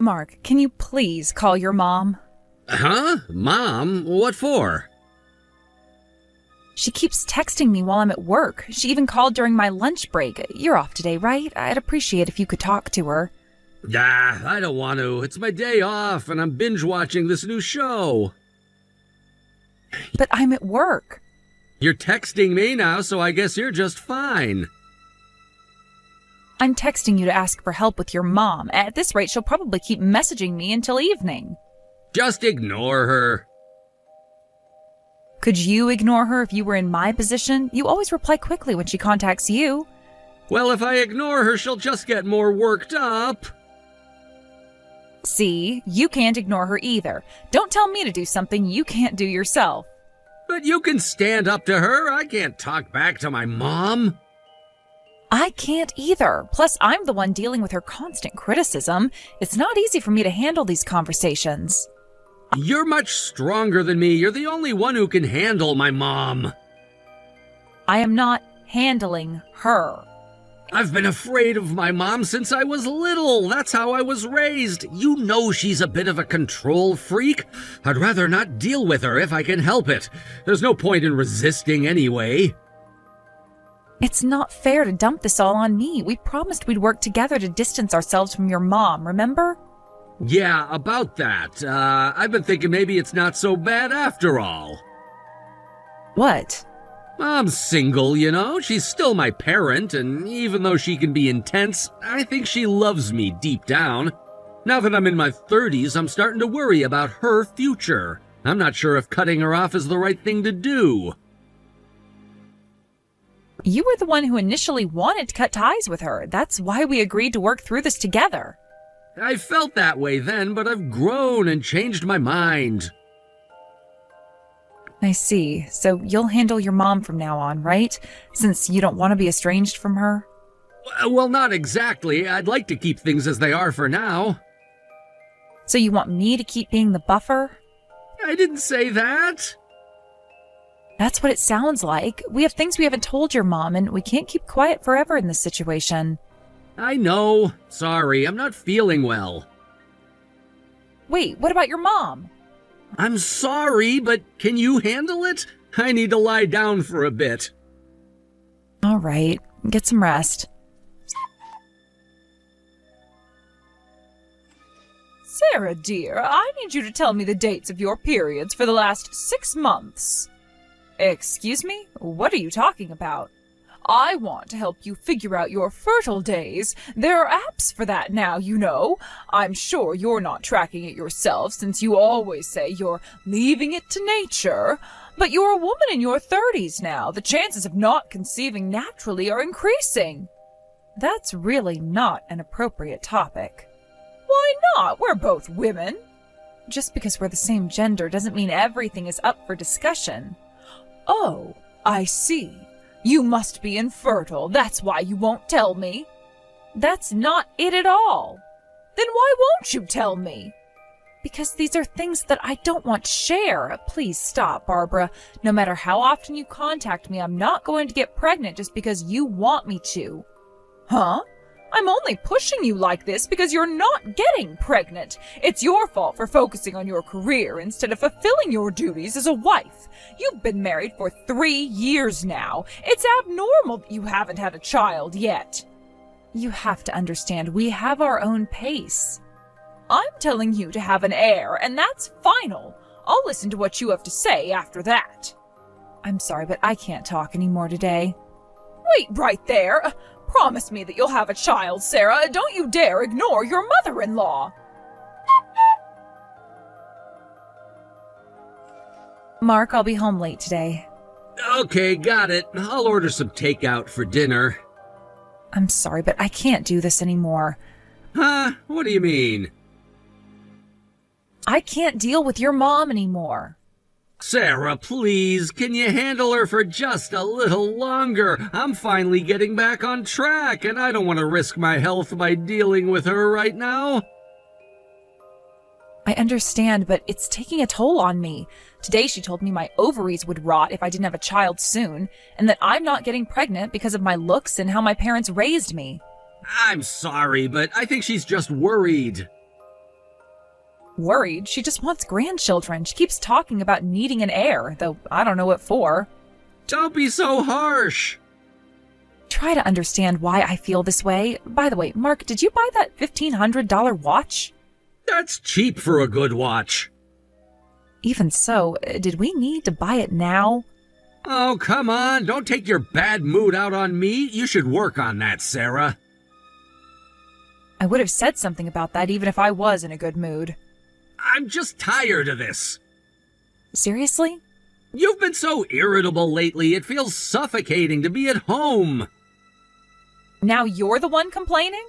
Mark, can you please call your mom? Huh? Mom? What for? She keeps texting me while I'm at work. She even called during my lunch break. You're off today, right? I'd appreciate if you could talk to her. I don't want to. It's my day off, and I'm binge-watching this new show. But I'm at work. You're texting me now, so I guess you're just fine. I'm texting you to ask for help with your mom. At this rate, she'll probably keep messaging me until evening. Just ignore her. Could you ignore her if you were in my position? You always reply quickly when she contacts you. Well, if I ignore her, she'll just get more worked up. See, you can't ignore her either. Don't tell me to do something you can't do yourself. But you can stand up to her. I can't talk back to my mom. I can't either. Plus, I'm the one dealing with her constant criticism. It's not easy for me to handle these conversations. You're much stronger than me. You're the only one who can handle my mom. I am not handling her. I've been afraid of my mom since I was little. That's how I was raised. You know she's a bit of a control freak. I'd rather not deal with her if I can help it. There's no point in resisting anyway. It's not fair to dump this all on me. We promised we'd work together to distance ourselves from your mom, remember? Yeah, about that. I've been thinking maybe it's not so bad after all. What? I'm single, you know. She's still my parent, and even though she can be intense, I think she loves me deep down. Now that I'm in my 30s, I'm starting to worry about her future. I'm not sure if cutting her off is the right thing to do. You were the one who initially wanted to cut ties with her. That's why we agreed to work through this together. I felt that way then, but I've grown and changed my mind. I see. So you'll handle your mom from now on, right? Since you don't want to be estranged from her? Well, not exactly. I'd like to keep things as they are for now. So you want me to keep being the buffer? I didn't say that. That's what it sounds like. We have things we haven't told your mom, and we can't keep quiet forever in this situation. I know. Sorry, I'm not feeling well. Wait, what about your mom? I'm sorry, but can you handle it? I need to lie down for a bit. All right, get some rest. Sarah, dear, I need you to tell me the dates of your periods for the last 6 months. Excuse me? What are you talking about? I want to help you figure out your fertile days. There are apps for that now, you know. I'm sure you're not tracking it yourself since you always say you're leaving it to nature. But you're a woman in your 30s now. The chances of not conceiving naturally are increasing. That's really not an appropriate topic. Why not? We're both women. Just because we're the same gender doesn't mean everything is up for discussion. Oh, I see. You must be infertile. That's why you won't tell me. That's not it at all. Then why won't you tell me? Because these are things that I don't want to share. Please stop, Barbara. No matter how often you contact me, I'm not going to get pregnant just because you want me to. Huh? I'm only pushing you like this because you're not getting pregnant. It's your fault for focusing on your career instead of fulfilling your duties as a wife. You've been married for 3 years now. It's abnormal that you haven't had a child yet. You have to understand, we have our own pace. I'm telling you to have an heir, and that's final. I'll listen to what you have to say after that. I'm sorry, but I can't talk anymore today. Wait right there. Promise me that you'll have a child, Sarah. Don't you dare ignore your mother-in-law. Mark, I'll be home late today. Okay, got it. I'll order some takeout for dinner. I'm sorry, but I can't do this anymore. Huh? What do you mean? I can't deal with your mom anymore. Sarah, please, can you handle her for just a little longer? I'm finally getting back on track, and I don't want to risk my health by dealing with her right now. I understand, but it's taking a toll on me. Today she told me my ovaries would rot if I didn't have a child soon, and that I'm not getting pregnant because of my looks and how my parents raised me. I'm sorry, but I think she's just worried. Worried? She just wants grandchildren. She keeps talking about needing an heir, though I don't know what for. Don't be so harsh. Try to understand why I feel this way. By the way, Mark, did you buy that $1,500 watch? That's cheap for a good watch. Even so, did we need to buy it now? Oh, come on. Don't take your bad mood out on me. You should work on that, Sarah. I would have said something about that even if I was in a good mood. I'm just tired of this. Seriously? You've been so irritable lately, it feels suffocating to be at home. Now you're the one complaining?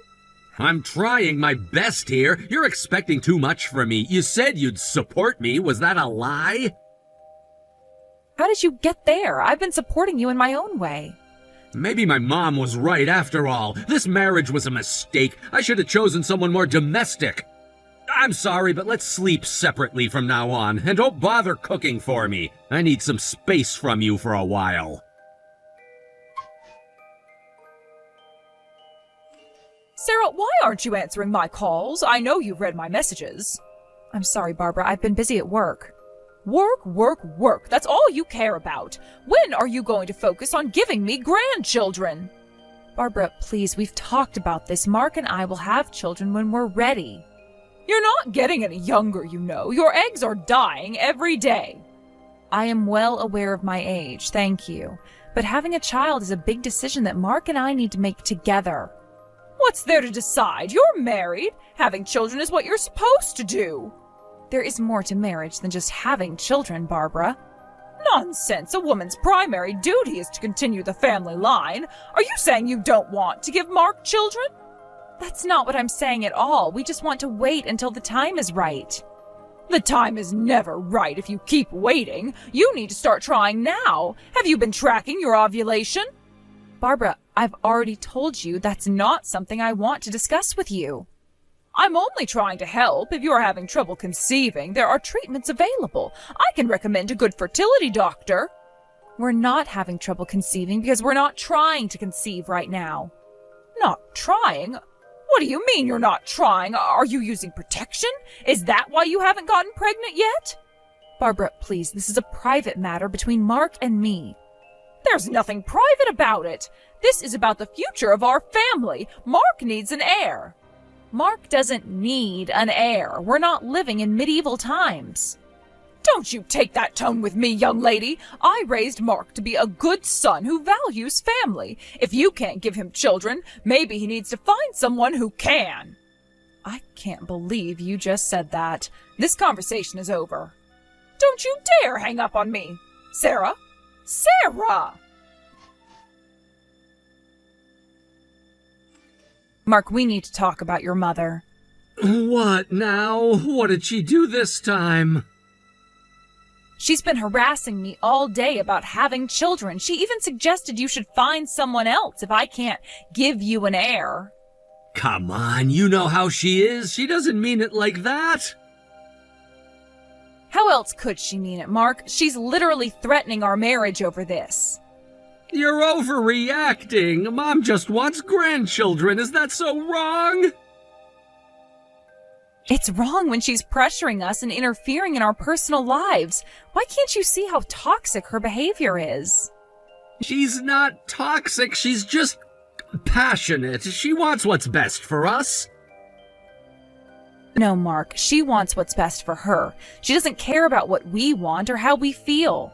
I'm trying my best here. You're expecting too much from me. You said you'd support me. Was that a lie? How did you get there? I've been supporting you in my own way. Maybe my mom was right after all. This marriage was a mistake. I should have chosen someone more domestic. I'm sorry, but let's sleep separately from now on, and don't bother cooking for me. I need some space from you for a while. Sarah, why aren't you answering my calls? I know you've read my messages. I'm sorry, Barbara. I've been busy at work. Work, work, work. That's all you care about. When are you going to focus on giving me grandchildren? Barbara, please, we've talked about this. Mark and I will have children when we're ready. You're not getting any younger, you know. Your eggs are dying every day. I am well aware of my age, thank you. But having a child is a big decision that Mark and I need to make together. What's there to decide? You're married. Having children is what you're supposed to do. There is more to marriage than just having children, Barbara. Nonsense! A woman's primary duty is to continue the family line. Are you saying you don't want to give Mark children? That's not what I'm saying at all. We just want to wait until the time is right. The time is never right if you keep waiting. You need to start trying now. Have you been tracking your ovulation? Barbara, I've already told you that's not something I want to discuss with you. I'm only trying to help. If you're having trouble conceiving, there are treatments available. I can recommend a good fertility doctor. We're not having trouble conceiving because we're not trying to conceive right now. Not trying? What do you mean you're not trying? Are you using protection? Is that why you haven't gotten pregnant yet? Barbara, please, this is a private matter between Mark and me. There's nothing private about it. This is about the future of our family. Mark needs an heir. Mark doesn't need an heir. We're not living in medieval times. Don't you take that tone with me, young lady. I raised Mark to be a good son who values family. If you can't give him children, maybe he needs to find someone who can. I can't believe you just said that. This conversation is over. Don't you dare hang up on me. Sarah? Sarah! Mark, we need to talk about your mother. What now? What did she do this time? She's been harassing me all day about having children. She even suggested you should find someone else if I can't give you an heir. Come on, you know how she is. She doesn't mean it like that. How else could she mean it, Mark? She's literally threatening our marriage over this. You're overreacting. Mom just wants grandchildren. Is that so wrong? It's wrong when she's pressuring us and interfering in our personal lives. Why can't you see how toxic her behavior is? She's not toxic. She's just passionate. She wants what's best for us. No, Mark. She wants what's best for her. She doesn't care about what we want or how we feel.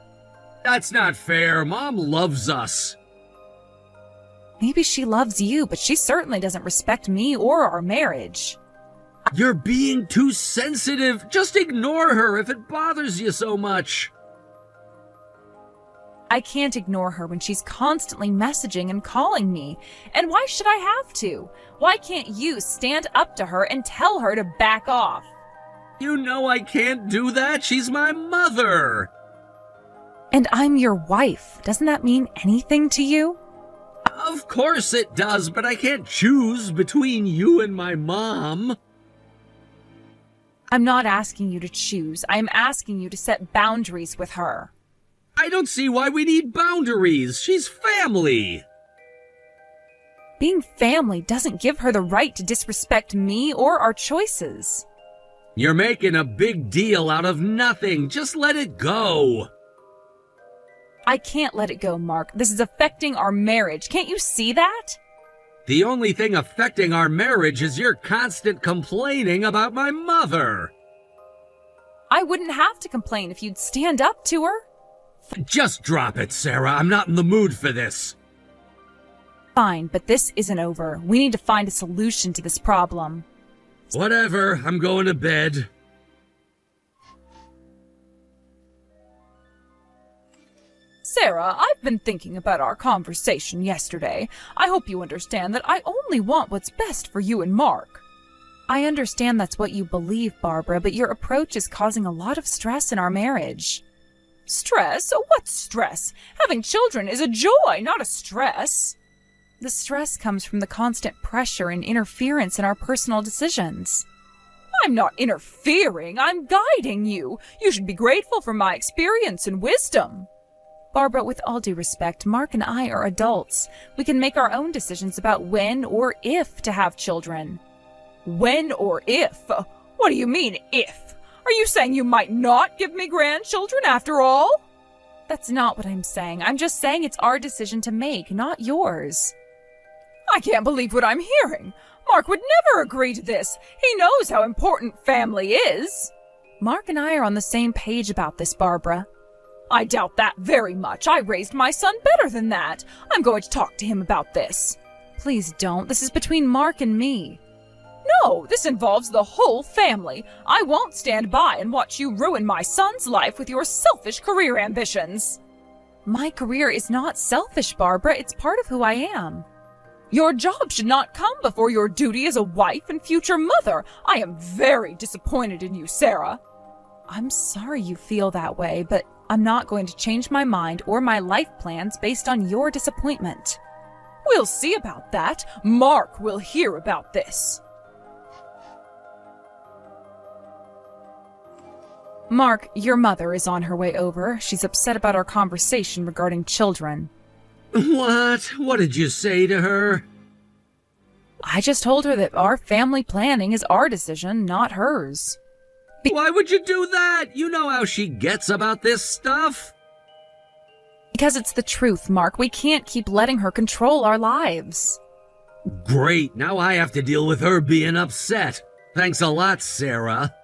That's not fair. Mom loves us. Maybe she loves you, but she certainly doesn't respect me or our marriage. You're being too sensitive. Just ignore her if it bothers you so much. I can't ignore her when she's constantly messaging and calling me. And why should I have to? Why can't you stand up to her and tell her to back off? You know I can't do that. She's my mother. And I'm your wife. Doesn't that mean anything to you? Of course it does, but I can't choose between you and my mom. I'm not asking you to choose. I'm asking you to set boundaries with her. I don't see why we need boundaries. She's family. Being family doesn't give her the right to disrespect me or our choices. You're making a big deal out of nothing. Just let it go. I can't let it go, Mark. This is affecting our marriage. Can't you see that? The only thing affecting our marriage is your constant complaining about my mother. I wouldn't have to complain if you'd stand up to her. Just drop it, Sarah. I'm not in the mood for this. Fine, but this isn't over. We need to find a solution to this problem. Whatever. I'm going to bed. Sarah, I've been thinking about our conversation yesterday. I hope you understand that I only want what's best for you and Mark. I understand that's what you believe, Barbara, but your approach is causing a lot of stress in our marriage. Stress? What stress? Having children is a joy, not a stress. The stress comes from the constant pressure and interference in our personal decisions. I'm not interfering, I'm guiding you. You should be grateful for my experience and wisdom. Barbara, with all due respect, Mark and I are adults. We can make our own decisions about when or if to have children. When or if? What do you mean, if? Are you saying you might not give me grandchildren after all? That's not what I'm saying. I'm just saying it's our decision to make, not yours. I can't believe what I'm hearing. Mark would never agree to this. He knows how important family is. Mark and I are on the same page about this, Barbara. I doubt that very much. I raised my son better than that. I'm going to talk to him about this. Please don't. This is between Mark and me. No, this involves the whole family. I won't stand by and watch you ruin my son's life with your selfish career ambitions. My career is not selfish, Barbara. It's part of who I am. Your job should not come before your duty as a wife and future mother. I am very disappointed in you, Sarah. I'm sorry you feel that way, but I'm not going to change my mind or my life plans based on your disappointment. We'll see about that. Mark will hear about this. Mark, your mother is on her way over. She's upset about our conversation regarding children. What? What did you say to her? I just told her that our family planning is our decision, not hers. Why would you do that? You know how she gets about this stuff. Because it's the truth, Mark. We can't keep letting her control our lives. Great. Now I have to deal with her being upset. Thanks a lot, Sarah.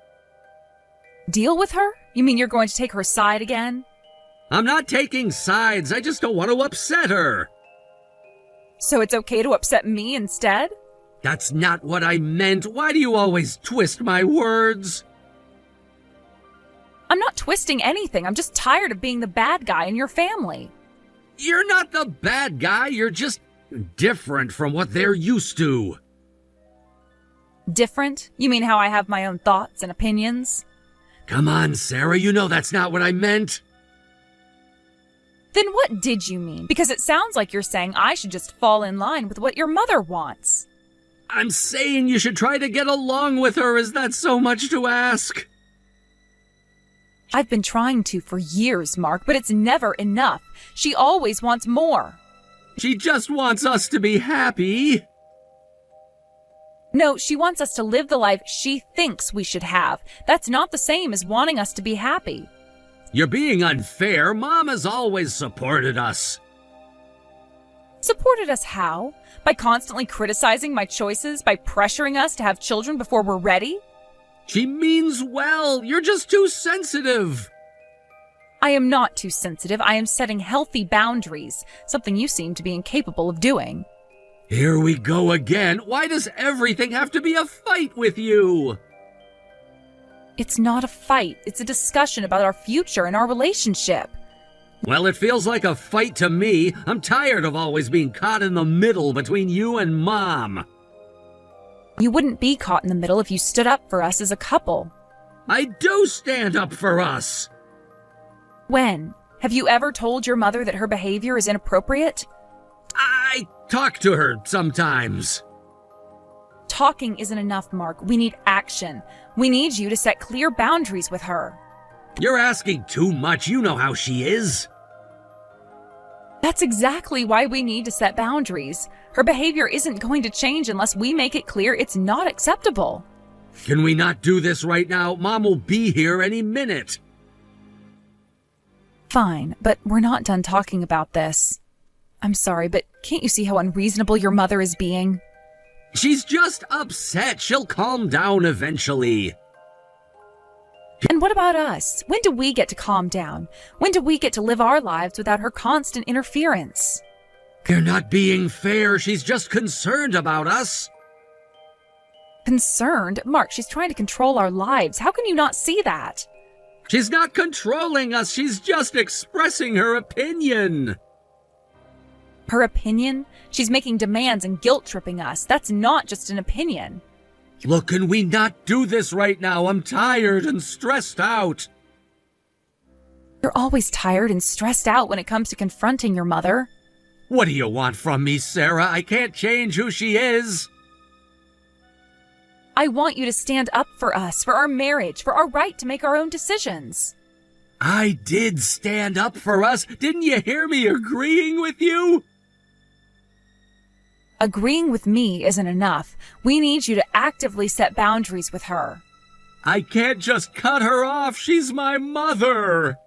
Deal with her? You mean you're going to take her side again? I'm not taking sides. I just don't want to upset her. So it's okay to upset me instead? That's not what I meant. Why do you always twist my words? I'm not twisting anything. I'm just tired of being the bad guy in your family. You're not the bad guy. You're just different from what they're used to. Different? You mean how I have my own thoughts and opinions? Come on, Sarah. You know that's not what I meant. Then what did you mean? Because it sounds like you're saying I should just fall in line with what your mother wants. I'm saying you should try to get along with her. Is that so much to ask? I've been trying to for years, Mark, but it's never enough. She always wants more. She just wants us to be happy. No, she wants us to live the life she thinks we should have. That's not the same as wanting us to be happy. You're being unfair. Mom has always supported us. Supported us how? By constantly criticizing my choices, by pressuring us to have children before we're ready? She means well. You're just too sensitive. I am not too sensitive. I am setting healthy boundaries, something you seem to be incapable of doing. Here we go again. Why does everything have to be a fight with you? It's not a fight. It's a discussion about our future and our relationship. Well, it feels like a fight to me. I'm tired of always being caught in the middle between you and Mom. You wouldn't be caught in the middle if you stood up for us as a couple. I do stand up for us. When? Have you ever told your mother that her behavior is inappropriate? I talk to her sometimes. Talking isn't enough, Mark. We need action. We need you to set clear boundaries with her. You're asking too much. You know how she is. That's exactly why we need to set boundaries. Her behavior isn't going to change unless we make it clear it's not acceptable. Can we not do this right now? Mom will be here any minute. Fine, but we're not done talking about this. I'm sorry, but can't you see how unreasonable your mother is being? She's just upset. She'll calm down eventually. And what about us? When do we get to calm down? When do we get to live our lives without her constant interference? You're not being fair. She's just concerned about us. Concerned? Mark, she's trying to control our lives. How can you not see that? She's not controlling us. She's just expressing her opinion. Her opinion? She's making demands and guilt-tripping us. That's not just an opinion. Look, can we not do this right now? I'm tired and stressed out. You're always tired and stressed out when it comes to confronting your mother. What do you want from me, Sarah? I can't change who she is. I want you to stand up for us, for our marriage, for our right to make our own decisions. I did stand up for us. Didn't you hear me agreeing with you? Agreeing with me isn't enough. We need you to actively set boundaries with her. I can't just cut her off. She's my mother.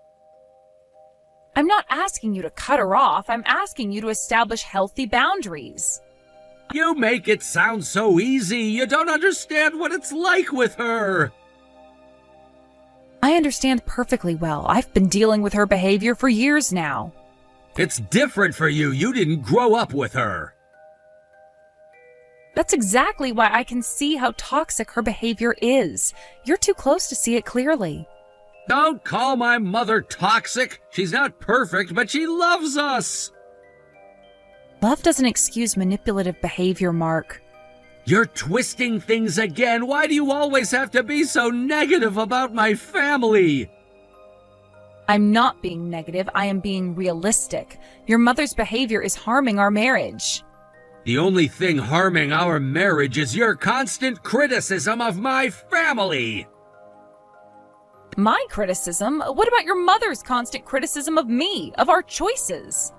I'm not asking you to cut her off. I'm asking you to establish healthy boundaries. You make it sound so easy. You don't understand what it's like with her. I understand perfectly well. I've been dealing with her behavior for years now. It's different for you. You didn't grow up with her. That's exactly why I can see how toxic her behavior is. You're too close to see it clearly. Don't call my mother toxic. She's not perfect, but she loves us. Love doesn't excuse manipulative behavior, Mark. You're twisting things again. Why do you always have to be so negative about my family? I'm not being negative. I am being realistic. Your mother's behavior is harming our marriage. The only thing harming our marriage is your constant criticism of my family. My criticism? What about your mother's constant criticism of me, of our choices?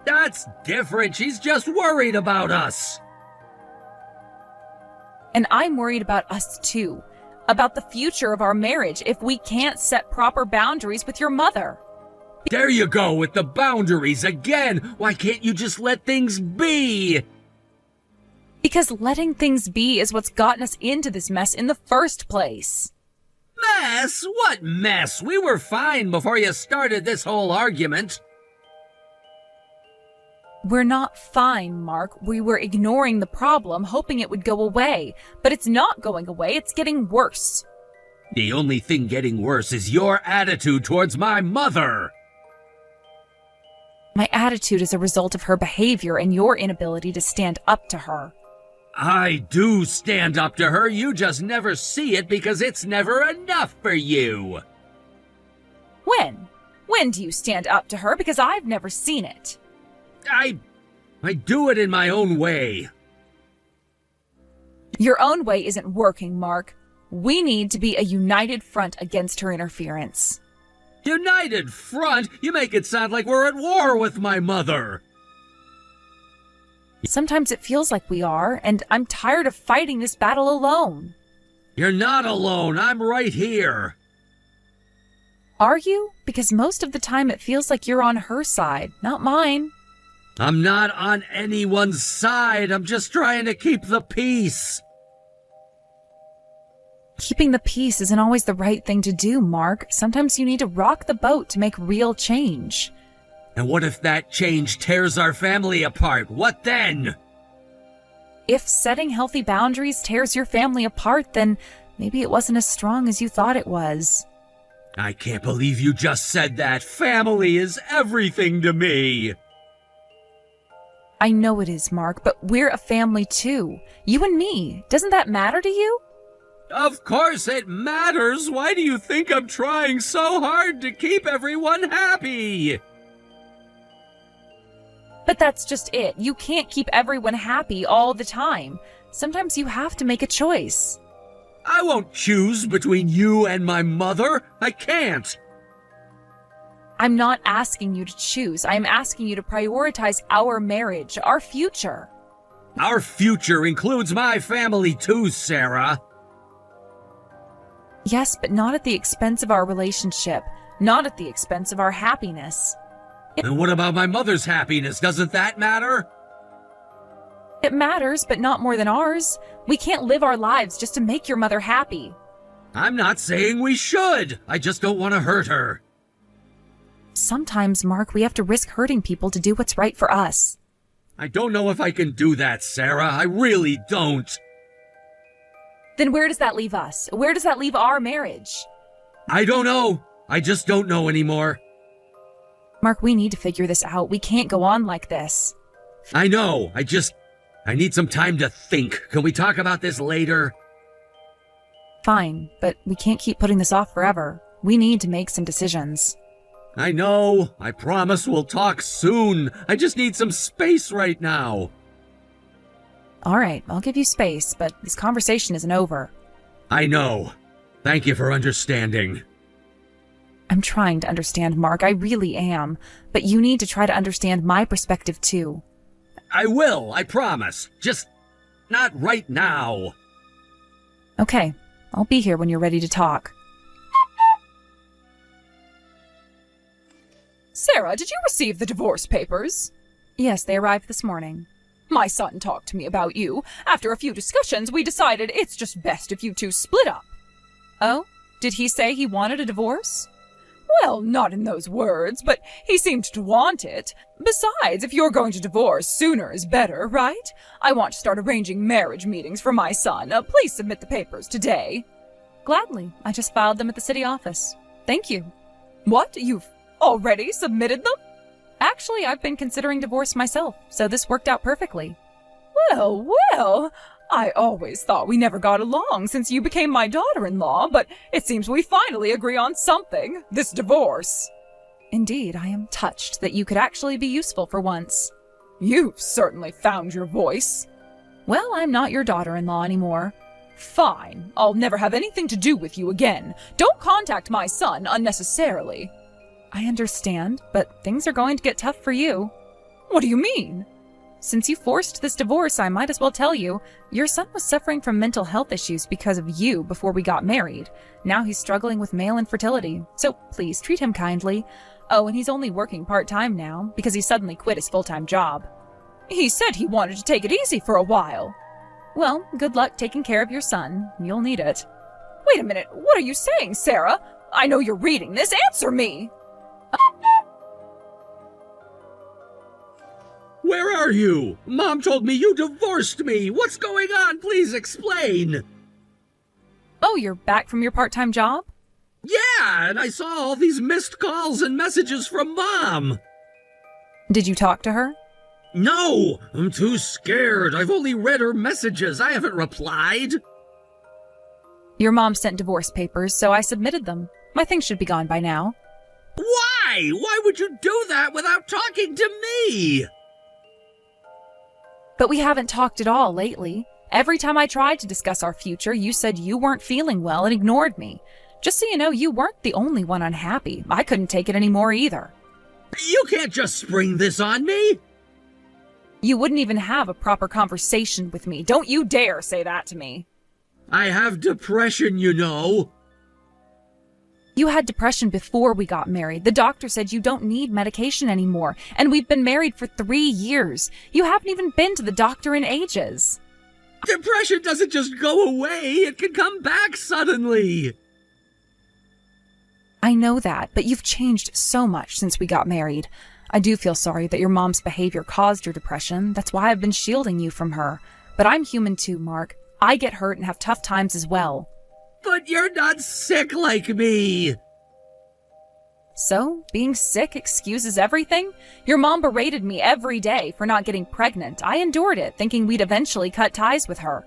That's different. She's just worried about us. And I'm worried about us too. About the future of our marriage if we can't set proper boundaries with your mother. There you go with the boundaries again. Why can't you just let things be? Because letting things be is what's gotten us into this mess in the first place. Mess? What mess? We were fine before you started this whole argument. We're not fine, Mark. We were ignoring the problem, hoping it would go away. But it's not going away, it's getting worse. The only thing getting worse is your attitude towards my mother. My attitude is a result of her behavior and your inability to stand up to her. I do stand up to her. You just never see it because it's never enough for you. When? When do you stand up to her? Because I've never seen it. I do it in my own way. Your own way isn't working, Mark. We need to be a united front against her interference. United front? You make it sound like we're at war with my mother. Sometimes it feels like we are, and I'm tired of fighting this battle alone. You're not alone. I'm right here. Are you? Because most of the time it feels like you're on her side, not mine. I'm not on anyone's side. I'm just trying to keep the peace. Keeping the peace isn't always the right thing to do, Mark. Sometimes you need to rock the boat to make real change. And what if that change tears our family apart? What then? If setting healthy boundaries tears your family apart, then maybe it wasn't as strong as you thought it was. I can't believe you just said that. Family is everything to me. I know it is, Mark, but we're a family too. You and me. Doesn't that matter to you? Of course it matters. Why do you think I'm trying so hard to keep everyone happy? But that's just it. You can't keep everyone happy all the time. Sometimes you have to make a choice. I won't choose between you and my mother. I can't. I'm not asking you to choose. I'm asking you to prioritize our marriage, our future. Our future includes my family too, Sarah. Yes, but not at the expense of our relationship. Not at the expense of our happiness. And what about my mother's happiness? Doesn't that matter? It matters, but not more than ours. We can't live our lives just to make your mother happy. I'm not saying we should. I just don't want to hurt her. Sometimes, Mark, we have to risk hurting people to do what's right for us. I don't know if I can do that, Sarah. I really don't. Then where does that leave us? Where does that leave our marriage? I don't know. I just don't know anymore. Mark, we need to figure this out. We can't go on like this. I know. I need some time to think. Can we talk about this later? Fine, but we can't keep putting this off forever. We need to make some decisions. I know. I promise we'll talk soon. I just need some space right now. All right, I'll give you space, but this conversation isn't over. I know. Thank you for understanding. I'm trying to understand, Mark. I really am. But you need to try to understand my perspective, too. I will, I promise. Just not right now. Okay, I'll be here when you're ready to talk. Sarah, did you receive the divorce papers? Yes, they arrived this morning. My son talked to me about you. After a few discussions, we decided it's just best if you two split up. Oh? Did he say he wanted a divorce? Well, not in those words, but he seemed to want it. Besides, if you're going to divorce, sooner is better, right? I want to start arranging marriage meetings for my son. Please submit the papers today. Gladly. I just filed them at the city office. Thank you. What? You've already submitted them? Actually, I've been considering divorce myself, so this worked out perfectly. Well, well. I always thought we never got along since you became my daughter-in-law, but it seems we finally agree on something, this divorce. Indeed, I am touched that you could actually be useful for once. You've certainly found your voice. Well, I'm not your daughter-in-law anymore. Fine. I'll never have anything to do with you again. Don't contact my son unnecessarily. I understand, but things are going to get tough for you. What do you mean? Since you forced this divorce, I might as well tell you, your son was suffering from mental health issues because of you before we got married. Now he's struggling with male infertility, so please treat him kindly. Oh, and he's only working part-time now, because he suddenly quit his full-time job. He said he wanted to take it easy for a while. Well, good luck taking care of your son. You'll need it. Wait a minute, what are you saying, Sarah? I know you're reading this. Answer me! Where are you? Mom told me you divorced me. What's going on? Please explain. Oh, you're back from your part-time job? Yeah, and I saw all these missed calls and messages from Mom. Did you talk to her? No, I'm too scared. I've only read her messages. I haven't replied. Your mom sent divorce papers, so I submitted them. My things should be gone by now. Why? Why would you do that without talking to me? But we haven't talked at all lately. Every time I tried to discuss our future, you said you weren't feeling well and ignored me. Just so you know, you weren't the only one unhappy. I couldn't take it anymore either. You can't just spring this on me. You wouldn't even have a proper conversation with me. Don't you dare say that to me. I have depression, you know. You had depression before we got married. The doctor said you don't need medication anymore, and we've been married for 3 years. You haven't even been to the doctor in ages. Depression doesn't just go away. It can come back suddenly. I know that, but you've changed so much since we got married. I do feel sorry that your mom's behavior caused your depression. That's why I've been shielding you from her. But I'm human too, Mark. I get hurt and have tough times as well. But you're not sick like me. So, being sick excuses everything? Your mom berated me every day for not getting pregnant. I endured it, thinking we'd eventually cut ties with her.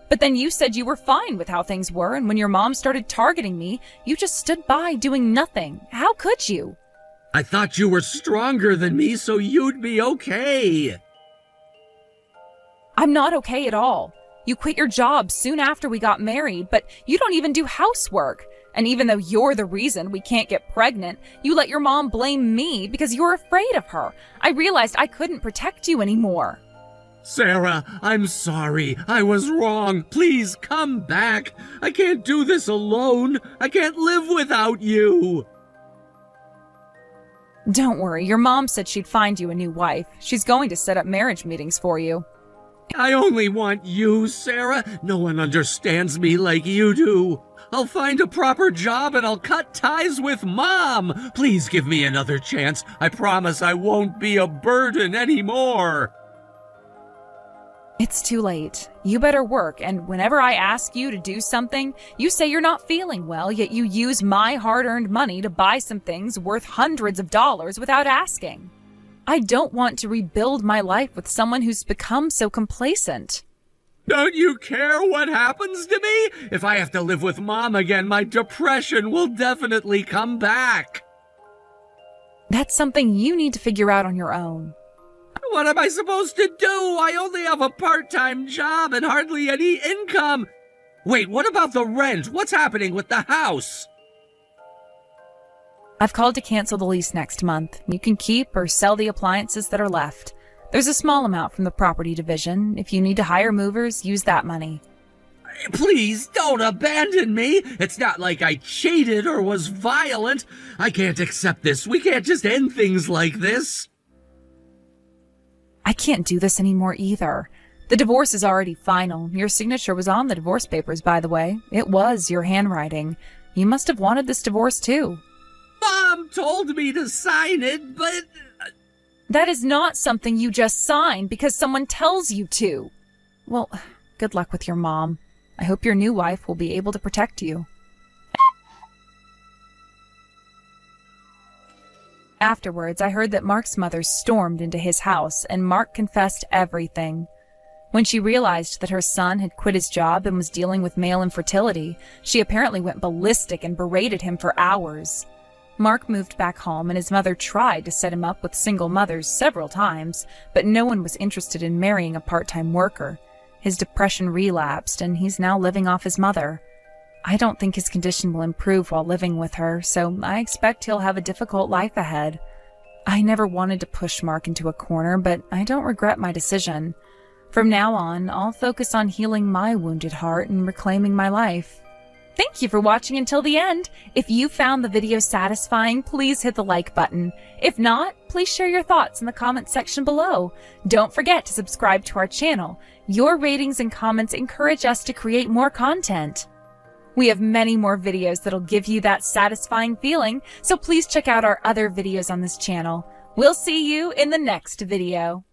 But then you said you were fine with how things were, and when your mom started targeting me, you just stood by doing nothing. How could you? I thought you were stronger than me, so you'd be okay. I'm not okay at all. You quit your job soon after we got married, but you don't even do housework. And even though you're the reason we can't get pregnant, you let your mom blame me because you're afraid of her. I realized I couldn't protect you anymore. Sarah, I'm sorry. I was wrong. Please come back. I can't do this alone. I can't live without you. Don't worry, your mom said she'd find you a new wife. She's going to set up marriage meetings for you. I only want you, Sarah. No one understands me like you do. I'll find a proper job and I'll cut ties with Mom. Please give me another chance. I promise I won't be a burden anymore. It's too late. You better work, and whenever I ask you to do something, you say you're not feeling well, yet you use my hard-earned money to buy some things worth hundreds of dollars without asking. I don't want to rebuild my life with someone who's become so complacent. Don't you care what happens to me? If I have to live with Mom again, my depression will definitely come back. That's something you need to figure out on your own. What am I supposed to do? I only have a part-time job and hardly any income. Wait, what about the rent? What's happening with the house? I've called to cancel the lease next month. You can keep or sell the appliances that are left. There's a small amount from the property division. If you need to hire movers, use that money. Please don't abandon me. It's not like I cheated or was violent. I can't accept this. We can't just end things like this. I can't do this anymore either. The divorce is already final. Your signature was on the divorce papers, by the way. It was your handwriting. You must have wanted this divorce too. Mom told me to sign it, but... That is not something you just sign because someone tells you to. Well, good luck with your mom. I hope your new wife will be able to protect you. Afterwards, I heard that Mark's mother stormed into his house, and Mark confessed everything. When she realized that her son had quit his job and was dealing with male infertility, she apparently went ballistic and berated him for hours. Mark moved back home, and his mother tried to set him up with single mothers several times, but no one was interested in marrying a part-time worker. His depression relapsed, and he's now living off his mother. I don't think his condition will improve while living with her, so I expect he'll have a difficult life ahead. I never wanted to push Mark into a corner, but I don't regret my decision. From now on, I'll focus on healing my wounded heart and reclaiming my life. Thank you for watching until the end. If you found the video satisfying, please hit the like button. If not, please share your thoughts in the comments section below. Don't forget to subscribe to our channel. Your ratings and comments encourage us to create more content. We have many more videos that'll give you that satisfying feeling, so please check out our other videos on this channel. We'll see you in the next video.